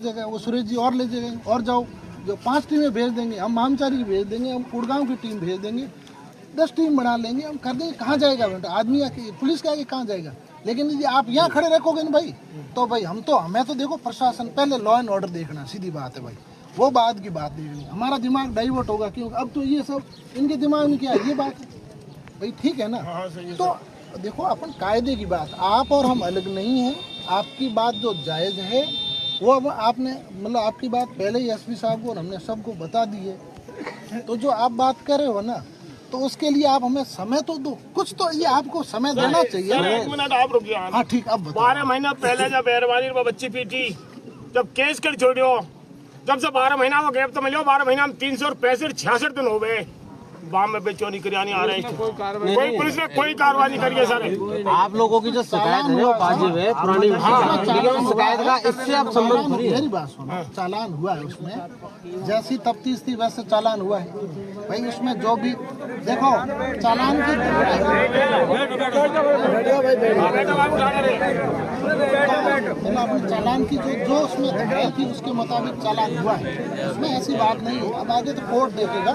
जगह वो सुरेश जी और ले जाएंगे और जाओ, जो 5 टीमें भेज देंगे, हम मामचारी भेज देंगे, हम कुड़गांव की टीम भेज देंगे, 10 टीम बना लेंगे, हम कर देंगे। कहाँ जाएगा आदमी, पुलिस के आगे कहाँ जाएगा? लेकिन यदि आप यहाँ खड़े रखोगे ना भाई, तो भाई हमें तो देखो प्रशासन पहले लॉ एंड ऑर्डर देखना, सीधी बात है भाई, वो बाद की बात देखनी। हमारा दिमाग डाइवर्ट होगा, क्यों? अब तो ये सब इनके दिमाग में क्या है, ये बात है भाई, ठीक है ना? तो देखो अपन कायदे की बात, आप और हम अलग नहीं हैं। आपकी बात जो जायज़ है वो अब आपने मतलब आपकी बात पहले ही एसपी साहब को और हमने सबको बता दी है। तो जो आप बात कर रहे हो ना, तो उसके लिए आप हमें समय तो दो, कुछ तो ये आपको समय देना चाहिए। एक मिनट आप रुकिए। हाँ ठीक, अब 12 महीना पहले जब मेहरबानी बच्ची पीटी, जब केस कर छोड़ियो, जब से 12 महीना वो गैप तो मिलो, 12 महीना में 365 दिन हो गए, बाम में बेचौनी करियानी आ रहे हैं, कोई पुलिस ने कोई कार्रवाई नहीं करी है सर। आप लोगों की जो शिकायत है वो वाजिब है, पुरानी शिकायत का, इससे आप संबंध थोड़ी है। मेरी बात सुनो, चालान हुआ है, उसमें जैसी तफ्तीश थी वैसे चालान हुआ है भाई। उसमें जो भी देखो चालान की चालान की जो उसमें धाराएं थी उसके मुताबिक चालान हुआ है, उसमें ऐसी बात नहीं है। अब आगे तो कोर्ट देखेगा।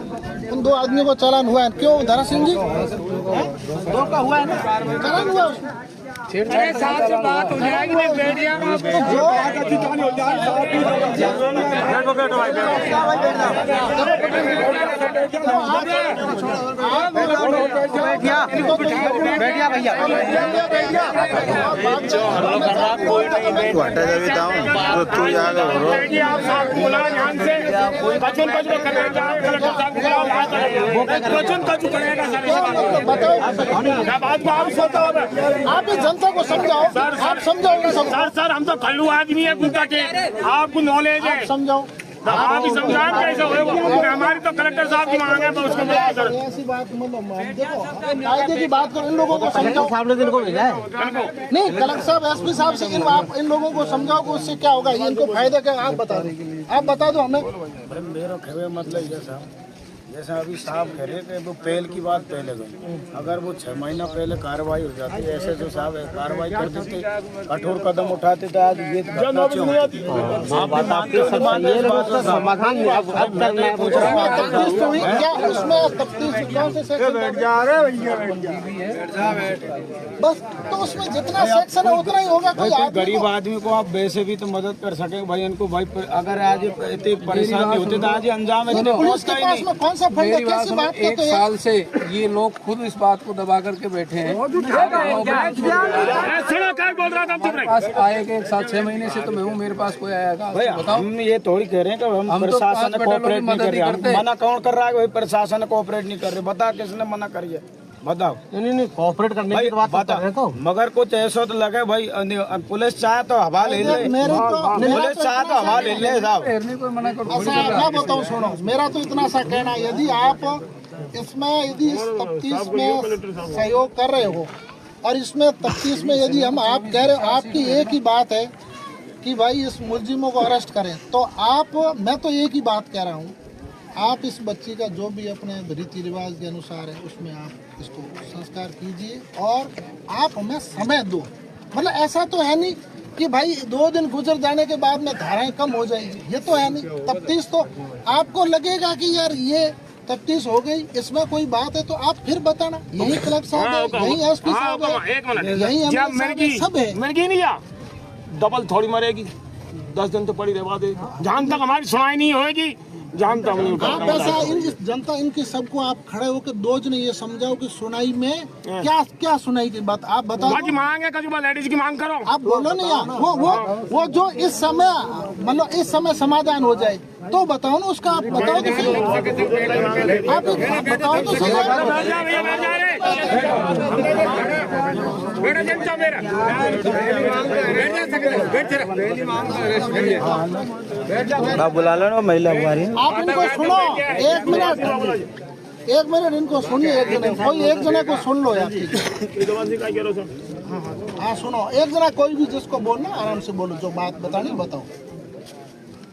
उन 2 आदमियों को चालान हुआ है, क्यों धरा सिंह जी? 2 का हुआ है ना, चालान हुआ उसमें। अरे साहब से बात हो जाएगी, नहीं बैठ जाएगा बैठिया भैया, आप जनता को समझाओ, आप समझाओ। सर हम तो कल्लू आदमी है, गुंडा के, आपको नॉलेज है, समझाओ। आप ही समझाएं कैसे होगा। हमारी तो कलेक्टर साहब की मांग है, तो उसको सर ऐसी बात मतलब देखो कायदे की बात करो, इन लोगों को समझाओ। सामने दिन को भेजा है नहीं, कलेक्टर साहब एसपी साहब से इन लोगों को समझाओ कि उससे क्या होगा, ये इनको फायदा क्या, आप बता दो हमें। मेरा कहने मतलब ये साहब, जैसा अभी साहब कह रहे कि वो पहल की बात पहले गई, अगर वो 6 महीना पहले कार्रवाई हो जाती है, ऐसे जो साहब कार्रवाई कर देते, कठोर कदम उठाते, तो आज ये बस, तो उसमें जितना सेक्शन है उतना ही होगा। कोई गरीब आदमी को आप वैसे भी तो मदद कर सके भाई, इनको भाई अगर आज इतनी परेशानी होती तो आज अंजाम इतने पुलिस के पास में कौन सा फंड है, कैसी बात करते एक साल से ये लोग खुद इस बात को दबा करके बैठे हैं। आए के 7-6 महीने से तो मैं हूँ, मेरे पास कोई आया था? बताओ, हम ये थोड़ी कह रहे हैं कि हम प्रशासन कोऑपरेट नहीं कर रहे, मना कौन कर रहा है? भाई प्रशासन कोऑपरेट नहीं कर रहे, बता किसने मना करी है, बताओ। नहीं कोऑपरेट करने की बात कर रहे तो, मगर कुछ ऐसा तो लगे भाई, पुलिस चाहे तो हवा ले ले, पुलिस चाहे तो हवा ले ले साहब। मैं बताऊँ, सुनो, मेरा तो इतना सा कहना, यदि आप इसमें यदि इस तफ्तीश में सहयोग कर रहे हो और इसमें तफ्तीश में यदि हम आप कह रहे हो, आपकी एक ही बात है कि भाई इस मुलजिमों को अरेस्ट करें, तो मैं तो एक ही बात कह रहा हूँ, आप इस बच्ची का जो भी अपने रीति रिवाज के अनुसार है उसमें आप इसको संस्कार कीजिए और आप हमें समय दो। मतलब ऐसा तो है नहीं कि भाई 2 दिन गुजर जाने के बाद में धाराएं कम हो जाएगी, ये तो है नहीं। तफ्तीश तो आपको लगेगा कि यार ये तफ्तीश हो गई, इसमें कोई बात है तो आप फिर बताना। यही कलेक्टर साहब है, यही एसपी साहब है, यही सब है। मरेगी नहीं या डबल थोड़ी मरेगी, 10 दिन तो पड़ी रहवा दे, जहाँ तक हमारी सुनाई नहीं होगी, जानता हूँ। आप ऐसा जनता इनकी सबको आप खड़े होकर 2 जने ये समझाओ कि सुनाई में क्या सुनाई की बात आप बताओ। बाकी मांग है, कभी लेडीज की मांग करो, आप बोलो ना यार, वो जो इस समय मतलब इस समय समाधान हो जाए तो बताओ ना, उसका आप बताओ तो सही, आप बताओ तो सही। बुला लो ना महिला हमारी। आप इनको सुनो, 1 मिनट इनको सुनिए, एक जने को सुन लो यार। हाँ सुनो, एक जना कोई भी जिसको बोलना आराम से बोलो, जो बात बतानी बताओ।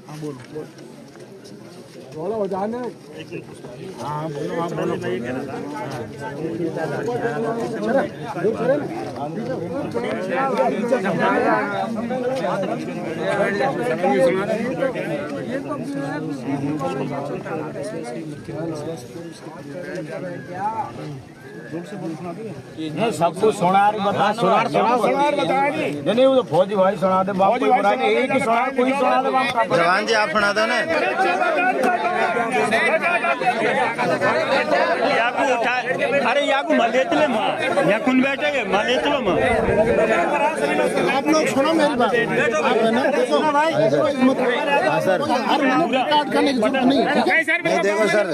हाँ बोलो। हाँ बोलो आप बोलो। नहीं सबको सोनार बता, सोनार बताया नहीं वो तो फौजी भाई सुना दे बाप कोई बुरा नहीं, एक ही सोनार कोई सुना दे बाप। जवान जी आप सुना दो ना। याकू उठा, अरे याकू मलेतले मां, याकुन बैठेगे मलेतलो मां। आप लोग सुनो मेरी बात, आप है ना देखो सर हर मिनट रिकॉर्ड करने की जरूरत नहीं, ठीक है? नहीं देखो सर,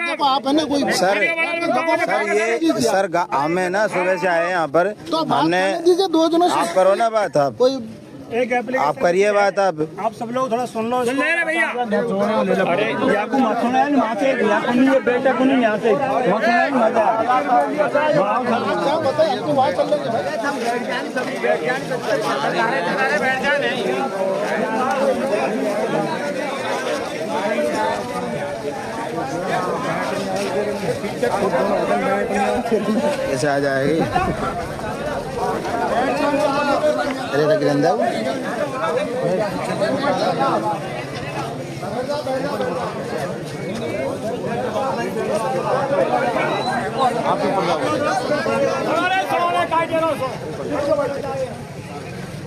देखो आप है ना कोई सर ये सर हमें ना सुबह से आए यहाँ पर, तो बात हमने करने दीजिए दो जनों से। आप करो ना बात, आप कोई आप करिए बात। आप सब लोग थोड़ा सुन लो भैया अरे याकू मत सुना है वहाँ से, याकू नहीं ये बेटा को नहीं यहाँ से मत सुना है मजा। क्या बताए आपको वहाँ चल रहे कैसे आ जाएगी? अरे रघुनंदन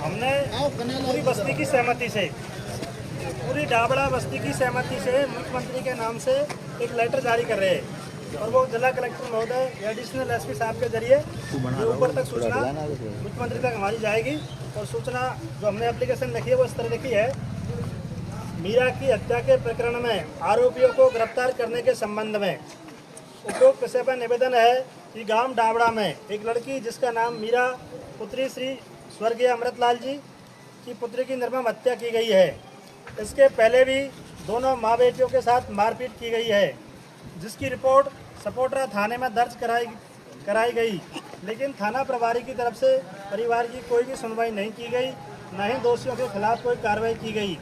हमने पूरी बस्ती की सहमति से, पूरी डाबड़ा बस्ती की सहमति से मुख्यमंत्री के नाम से एक लेटर जारी कर रहे हैं और वो जिला कलेक्टर महोदय एडिशनल एसपी साहब के जरिए जो ऊपर तक सूचना मुख्यमंत्री तक हमारी जाएगी। और सूचना जो हमने एप्लीकेशन लिखी है वो इस तरह लिखी है, मीरा की हत्या के प्रकरण में आरोपियों को गिरफ्तार करने के संबंध में उपरोक्त विषय पर निवेदन है कि गांव डाबड़ा में एक लड़की जिसका नाम मीरा पुत्री श्री स्वर्गीय अमृतलाल जी की पुत्री की निर्मम हत्या की गई है। इसके पहले भी दोनों माँ बेटियों के साथ मारपीट की गई है, जिसकी रिपोर्ट सपोटरा थाने में दर्ज कराई गई, लेकिन थाना प्रभारी की तरफ से परिवार की कोई भी सुनवाई नहीं की गई, न ही दोषियों के खिलाफ कोई कार्रवाई की गई।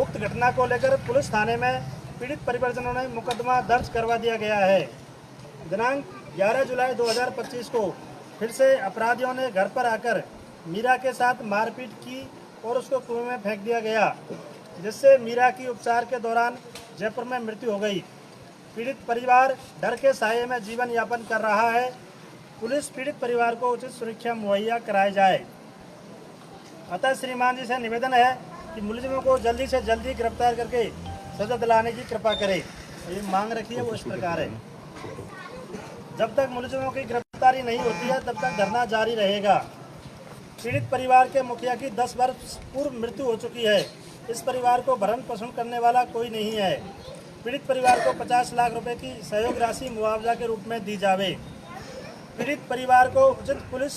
उक्त घटना को लेकर पुलिस थाने में पीड़ित परिवारजनों ने मुकदमा दर्ज करवा दिया गया है। दिनांक 11 जुलाई 2025 को फिर से अपराधियों ने घर पर आकर मीरा के साथ मारपीट की और उसको कुएं में फेंक दिया गया, जिससे मीरा की उपचार के दौरान जयपुर में मृत्यु हो गई। पीड़ित परिवार डर के साये में जीवन यापन कर रहा है। पुलिस पीड़ित परिवार को उचित सुरक्षा मुहैया कराई जाए। अतः श्रीमान जी से निवेदन है कि मुलजिमों को जल्दी से जल्दी गिरफ्तार करके सजा दिलाने की कृपा करें। ये मांग रखी है वो इस प्रकार है, जब तक मुलजिमों की गिरफ्तारी नहीं होती है तब तक धरना जारी रहेगा। पीड़ित परिवार के मुखिया की 10 वर्ष पूर्व मृत्यु हो चुकी है। इस परिवार को भरण पोषण करने वाला कोई नहीं है। पीड़ित परिवार को 50 लाख रुपए की सहयोग राशि मुआवजा के रूप में दी जावे। पीड़ित परिवार को उचित पुलिस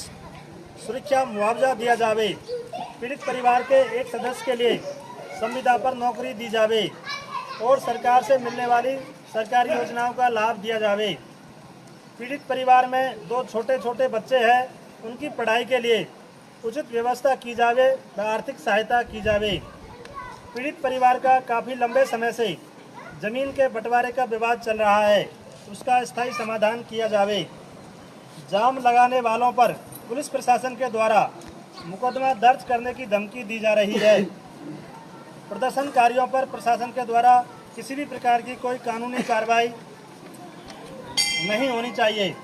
सुरक्षा मुआवजा दिया जावे। पीड़ित परिवार के एक सदस्य के लिए संविदा पर नौकरी दी जावे और सरकार से मिलने वाली सरकारी योजनाओं का लाभ दिया जावे। पीड़ित परिवार में 2 छोटे छोटे बच्चे हैं, उनकी पढ़ाई के लिए उचित व्यवस्था की जावे व आर्थिक सहायता की जावे। पीड़ित परिवार का काफ़ी लंबे समय से जमीन के बंटवारे का विवाद चल रहा है, उसका स्थायी समाधान किया जावे। जाम लगाने वालों पर पुलिस प्रशासन के द्वारा मुकदमा दर्ज करने की धमकी दी जा रही है। प्रदर्शनकारियों पर प्रशासन के द्वारा किसी भी प्रकार की कोई कानूनी कार्रवाई नहीं होनी चाहिए।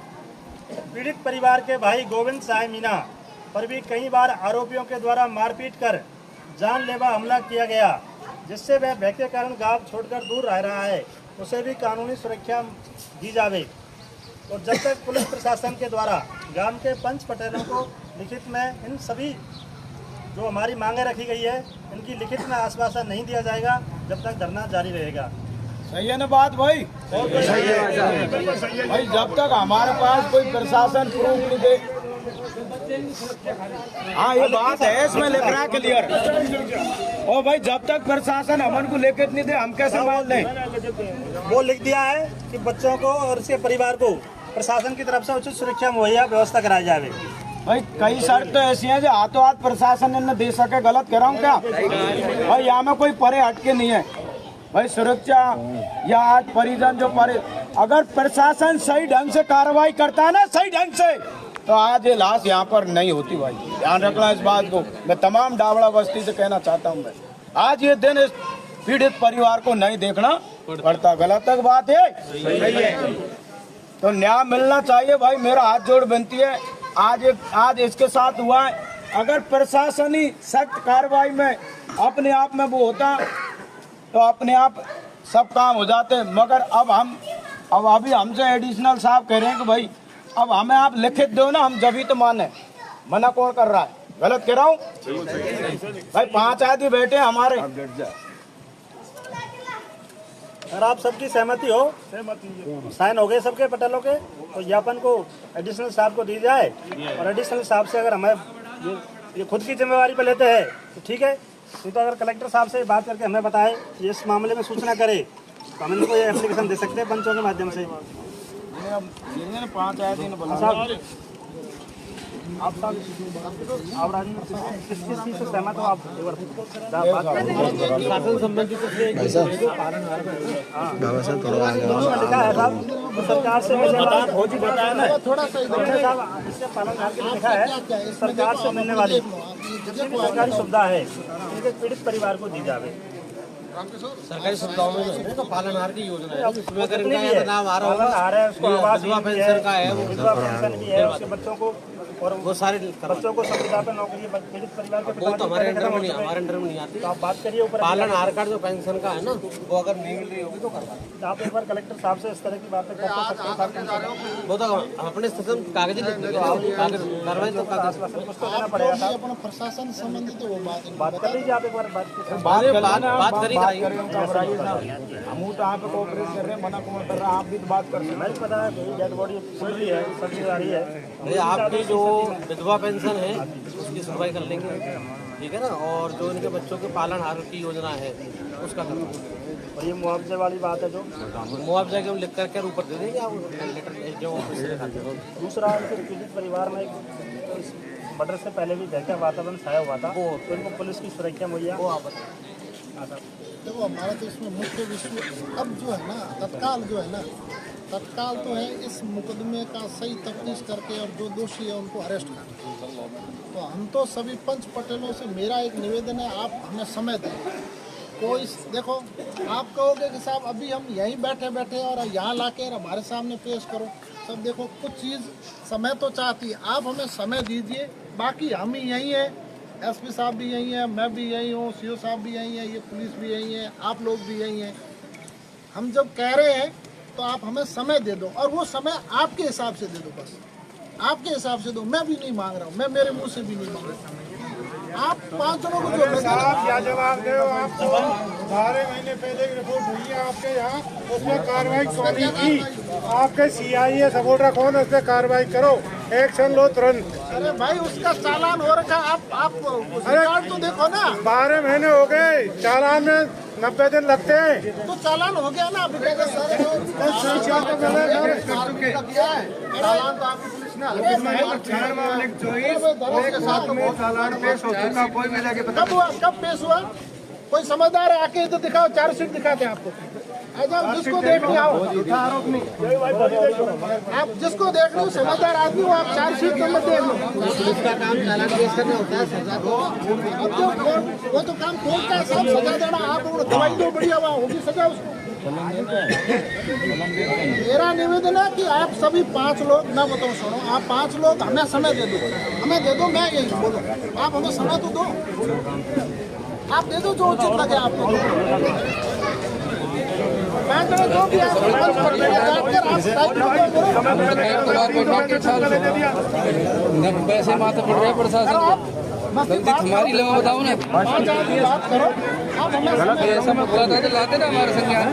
पीड़ित परिवार के भाई गोविंद साय मीना पर भी कई बार आरोपियों के द्वारा मारपीट कर जानलेवा हमला किया गया, जिससे वह भय के कारण गांव छोड़कर दूर रह रहा है। उसे भी कानूनी सुरक्षा दी जावे। और जब तक पुलिस प्रशासन के द्वारा गांव के पंच पटेलों को लिखित में इन सभी जो हमारी मांगे रखी गई है इनकी लिखित में आश्वासन नहीं दिया जाएगा, जब तक धरना जारी रहेगा। सही है ना बात भाई? भाई जब तक हमारे पास कोई प्रशासन प्रूफ नहीं दे, हाँ ये बात है इसमें लिख रहा है क्लियर। और भाई जब तक प्रशासन हमन को लिखित नहीं दे हम कैसे मान लें? वो लिख दिया है कि बच्चों को और इसके परिवार को प्रशासन की तरफ से उचित सुरक्षा मुहैया व्यवस्था कराई जाए। भाई कई शर्त तो ऐसी हैं जो हाथों हाथ प्रशासन ने दे सके, गलत कह रहा हूँ क्या? भाई यहाँ में कोई परे हटके नहीं है। भाई सुरक्षा या आज परिजन जो अगर प्रशासन सही ढंग से कार्रवाई करता है ना, सही ढंग से, तो आज ये लाश यहाँ पर नहीं होती। भाई ध्यान रखना इस बात को। मैं तमाम डाबड़ा बस्ती से कहना चाहता हूँ, मैं आज ये दिन इस पीड़ित परिवार को नहीं देखना पड़ता। गलत तक बात है, तो न्याय मिलना चाहिए। भाई मेरा हाथ जोड़ विनती है, आज इसके साथ हुआ है। अगर प्रशासनिक सख्त कार्रवाई में अपने आप में वो होता तो अपने आप सब काम हो जाते, मगर अब अभी हमसे एडिशनल साहब कह रहे हैं कि भाई अब हमें आप लिखित दो ना, हम जब ही तो माने। मना कौन कर रहा है? गलत कह रहा हूँ भाई? 5 आदमी बैठे हमारे। अगर आप सबकी सहमति हो, साइन हो गए सबके पटेलों के, तो ज्ञापन को एडिशनल साहब को दी जाए। और एडिशनल साहब से अगर हमें ये खुद की जिम्मेवारी पर लेते हैं तो ठीक है, नहीं तो अगर कलेक्टर साहब से बात करके हमें बताए कि इस मामले में सूचना करे तो हम इनको ये एप्लीकेशन दे सकते हैं पंचों के माध्यम से। 5 आदमी आप राजनीति किस चीज़ से सहमत हो? आप एक बार बात करें। शासन संबंधी तो लिखा है साहब, सरकार से बताया ना, थोड़ा सा इससे पालनहार के लिखा है सरकार से मिलने वाली जितनी भी सरकारी सुविधा है इनके पीड़ित परिवार को दी जाए। सरकारी सुविधाओं में तो पालनहार की योजना है, उसमें अगर इनका नाम आ रहा है, उसको आवास विधवा पेंशन का है, विधवा पेंशन भी है, उसके बच्चों को और वो सारे बच्चों को संविदा पे नौकरी पीड़ित परिवार के वो तो हमारे अंडर में नहीं आती। तो आप बात करिए ऊपर पालन आहार कार्ड जो पेंशन का है ना, वो अगर नहीं मिल रही होगी तो करवा। आप एक बार कलेक्टर साहब से इस तरह की बातें कर सकते हैं। वो तो हम अपने स्टेशन कागजी लिख देंगे, कार्रवाई तो कागज कुछ तो देना पड़ेगा साहब। अपना प्रशासन संबंधित वो बात कर लीजिए आप एक बार बात करी हम तो आप कोऑपरेट कर रहे हैं, मना कौन कर रहा है? आप भी तो बात कर सकते हैं। नहीं पता है डेड बॉडी खुल रही है, सब्जी आ रही है। आपकी जो विधवा पेंशन है उसकी सुनवाई कर लेंगे, ठीक है ना, और जो इनके बच्चों के पालन हार की योजना है उसका कर लेंगे। और ये मुआवजे वाली बात है जो मुआवजा के हम लिख करके ऊपर दे देंगे आप लेटर जो दूसरा इनके पीड़ित परिवार में मर्डर से पहले भी घर का वातावरण छाया हुआ था, तो इनको पुलिस की सुरक्षा मुहैया। वो आप बताएं। देखो हमारा तो इसमें मुख्य विषय अब जो है ना, तत्काल जो है ना, तत्काल तो है इस मुकदमे का सही तफ्तीश करके और जो दोषी है उनको अरेस्ट करना। तो हम तो सभी पंच पटेलों से मेरा एक निवेदन है, आप हमें समय दें। कोई देखो आप कहोगे कि साहब अभी हम यहीं बैठे बैठे और यहाँ लाके हमारे सामने पेश करो, सब देखो कुछ चीज़ समय तो चाहती है, आप हमें समय दीजिए। बाकी हम ही यहीं हैं, एसपी साहब भी यहीं हैं, मैं भी यहीं हूँ, सीओ साहब भी यहीं हैं, ये पुलिस भी यहीं है, आप लोग भी यहीं हैं। हम जब कह रहे हैं तो आप हमें समय दे दो, और वो समय आपके हिसाब से दे दो, बस आपके हिसाब से दो। मैं भी नहीं मांग रहा हूँ, मैं मेरे मुंह से भी नहीं मांग रहा हूँ। आप 5 जनों को जो क्या जवाब दे? आपको 12 महीने पहले एक रिपोर्ट हुई है आपके यहाँ, उसमें कार्रवाई कौन की? आपके CIA सपोर्टर कौन है? उस पर कार्रवाई करो, एक्शन लो तुरंत। अरे भाई उसका चालान हो रखा, आप रिकॉर्ड तो देखो ना। 12 महीने हो गए, चालान में 90 दिन लगते हैं। तो चालान हो गया ना, कब पेश हुआ? कोई समझदार आके तो दिखाओ, चार्जशीट दिखाते हैं आपको। आप जिसको देखने आओ, आप जिसको देख रहे हो समझदार आदमी हो, आप चार्जशीट नंबर देख लो। उसका काम चालान पेश करना होता है, सजा दो। अब जो वो तो काम कोर्ट का साहब, सजा देना। आप दवाई दो, बढ़िया वहाँ होगी सजा उसको। मेरा निवेदन है कि आप सभी 5 लोग, मैं बताऊँ, सुनो, आप 5 लोग हमें समय दे दो, हमें दे दो। मैं यही बोलो, आप हमें समय तो दो, आप दे दो जो उचित लगे आपको। 5 जने जो भी आप पैसे माथा पड़ रहे हैं प्रशासन, गलती तुम्हारी लगा, बताओ ना। 5 आदमी बात करो, आप हमें ऐसा मत बुलाता तो लाते ना हमारे संज्ञान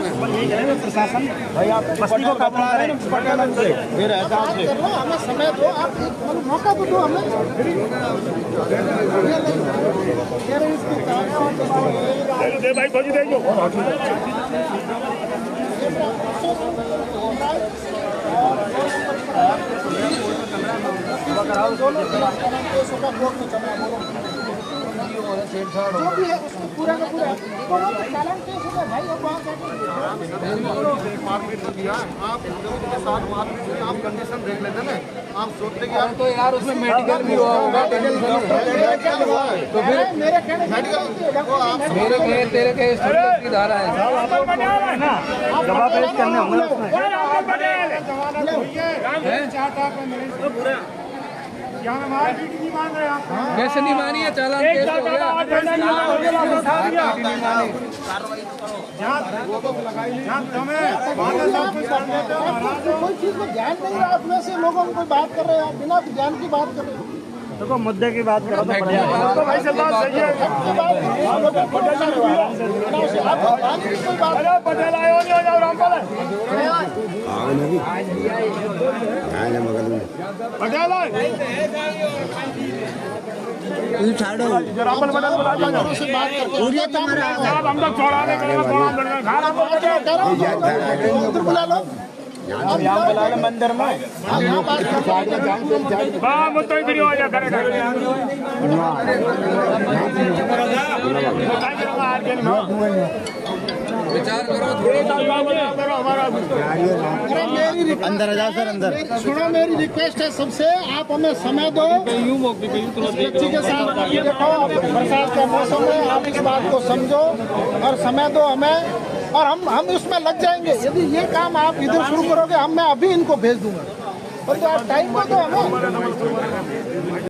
में। प्रशासन भाई आप बस्ती को काबू कर रहे हैं, बात कर लो, हमें समय दो, आप मौका तो दो हमें। दे भाई खोजी दे जो। दोनों छेड़छाड़ जो भी है उसको पूरा का पूरा तो वो तो चालान केस होगा भाई। अब वहाँ आप कंडीशन देख लेते ना, आप सोचते कि तो यार उसमें मेडिकल भी हुआ होगा, तो फिर मेरे कहने मेरे तेरे के स्टूडेंट की धारा है। दवा पेश करने होंगे उसमें। वैसे नहीं मानी है, चालान केस हो गया। कोई चीज में ध्यान नहीं रहा, आप में से लोगों को कोई बात कर रहे हैं, आप बिना ज्ञान की बात कर रहे हैं। देखो मुद्दे की बात करो तो आप ज्ञान की कोई बात से बात करके बुला लो मंदिर में विचार करो। अंदर आ जाओ सर, अंदर। सुनो, मेरी रिक्वेस्ट है सबसे, आप हमें समय दो बच्ची के साथ। देखो बरसात का मौसम है, आप इस बात को समझो और समय दो हमें, और हम इसमें लग जाएंगे। यदि ये काम आप इधर शुरू करोगे, मैं अभी इनको भेज दूंगा, और तो आप टाइम को दो हमें।